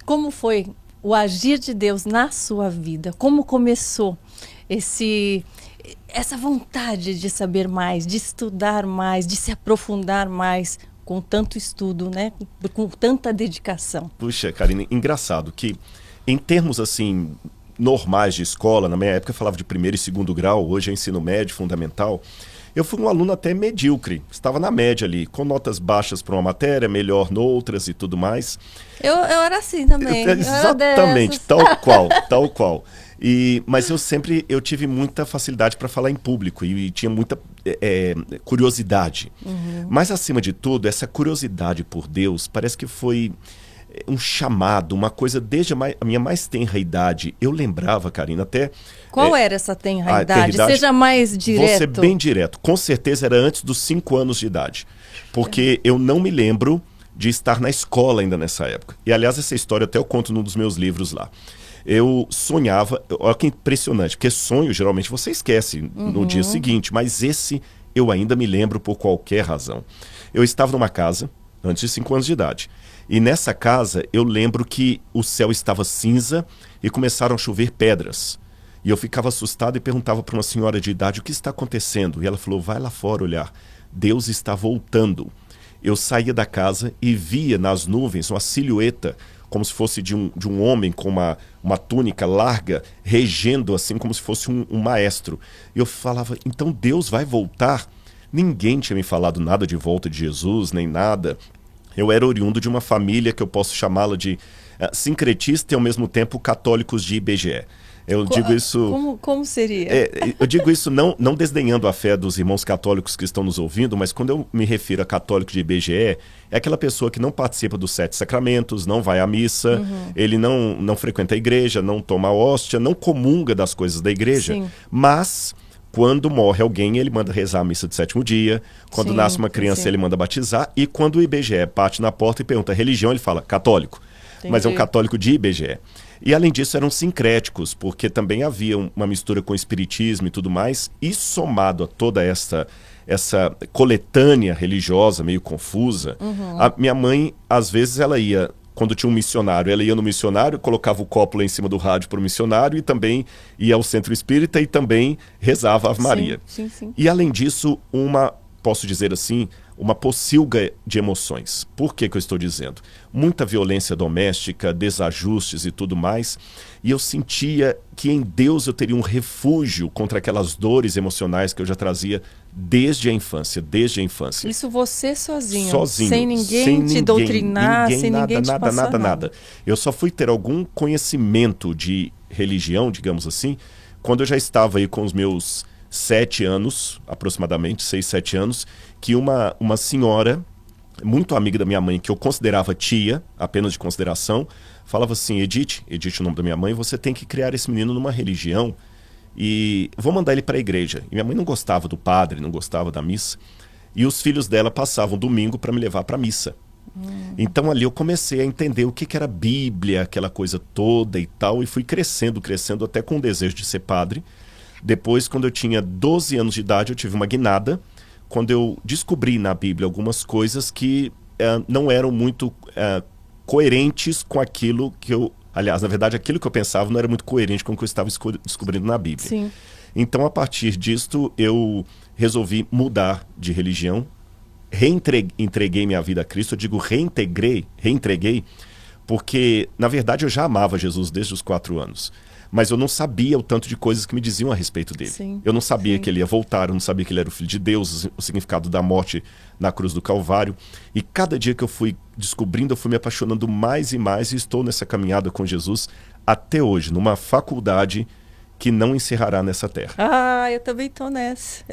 como foi o agir de Deus na sua vida? Como começou essa vontade de saber mais, de estudar mais, de se aprofundar mais com tanto estudo, né? Com tanta dedicação? Puxa, Karine, engraçado que em termos assim normais de escola, na minha época eu falava de primeiro e segundo grau, hoje é ensino médio, fundamental. Eu fui um aluno até medíocre, estava na média ali, com notas baixas para uma matéria, melhor noutras e tudo mais. Eu era assim também. Exatamente, tal qual. Mas eu tive muita facilidade para falar em público e tinha muita curiosidade. Uhum. Mas, acima de tudo, essa curiosidade por Deus parece que foi um chamado, uma coisa desde a minha mais tenra idade. Eu lembrava, Karina, até... Qual era essa tenra idade? Seja mais direto. Vou ser bem direto. Com certeza era antes dos 5 anos de idade. Porque eu não me lembro de estar na escola ainda nessa época. E, aliás, essa história até eu conto num dos meus livros lá. Eu sonhava... Olha que impressionante, porque sonho, geralmente, você esquece no dia seguinte. Mas esse eu ainda me lembro por qualquer razão. Eu estava numa casa, antes de 5 anos de idade. E nessa casa, eu lembro que o céu estava cinza e começaram a chover pedras. E eu ficava assustado e perguntava para uma senhora de idade o que está acontecendo. E ela falou, vai lá fora olhar, Deus está voltando. Eu saía da casa e via nas nuvens uma silhueta, como se fosse de um homem com uma túnica larga, regendo assim como se fosse um maestro. E eu falava, então Deus vai voltar? Ninguém tinha me falado nada de volta de Jesus, nem nada. Eu era oriundo de uma família que eu posso chamá-la de sincretista e ao mesmo tempo católicos de IBGE. Eu digo isso... Como seria? Eu digo isso não desdenhando a fé dos irmãos católicos que estão nos ouvindo, mas quando eu me refiro a católico de IBGE, é aquela pessoa que não participa dos 7 sacramentos, não vai à missa, ele não frequenta a igreja, não toma a hóstia, não comunga das coisas da igreja, Sim. mas... Quando morre alguém, ele manda rezar a missa do 7º dia. Quando nasce uma criança, ele manda batizar. E quando o IBGE bate na porta e pergunta religião, ele fala católico. Entendi. Mas é um católico de IBGE. E além disso, eram sincréticos, porque também havia uma mistura com espiritismo e tudo mais. E somado a toda essa coletânea religiosa meio confusa, a minha mãe, às vezes, ela ia... Quando tinha um missionário, ela ia no missionário, colocava o copo lá em cima do rádio para o missionário e também ia ao centro espírita e também rezava a Ave Maria. Sim. E além disso, posso dizer assim, uma pocilga de emoções. Por que eu estou dizendo? Muita violência doméstica, desajustes e tudo mais. E eu sentia que em Deus eu teria um refúgio contra aquelas dores emocionais que eu já trazia desde a infância. Isso você sozinho? Sozinho. Sem ninguém te doutrinar, sem ninguém te passar nada. Eu só fui ter algum conhecimento de religião, digamos assim, quando eu já estava aí com os meus 7 anos, aproximadamente, 6, 7 anos, que uma senhora, muito amiga da minha mãe, que eu considerava tia, apenas de consideração, falava assim, Edith, o nome da minha mãe, você tem que criar esse menino numa religião e vou mandar ele para a igreja. E minha mãe não gostava do padre, não gostava da missa, e os filhos dela passavam domingo para me levar para a missa. Então ali eu comecei a entender o que era Bíblia, aquela coisa toda e tal, e fui crescendo até com o desejo de ser padre. Depois, quando eu tinha 12 anos de idade, eu tive uma guinada, quando eu descobri na Bíblia algumas coisas que não eram muito coerentes com aquilo que eu... Aliás, na verdade, aquilo que eu pensava não era muito coerente com o que eu estava descobrindo na Bíblia. Sim. Então, a partir disto, eu resolvi mudar de religião, entreguei minha vida a Cristo. Eu digo reentreguei, porque, na verdade, eu já amava Jesus desde os 4 anos. Mas eu não sabia o tanto de coisas que me diziam a respeito dele. Sim, eu não sabia que ele ia voltar, eu não sabia que ele era o Filho de Deus, o significado da morte na cruz do Calvário. E cada dia que eu fui descobrindo, eu fui me apaixonando mais e mais, e estou nessa caminhada com Jesus até hoje, numa faculdade que não encerrará nessa terra. Eu também estou nessa.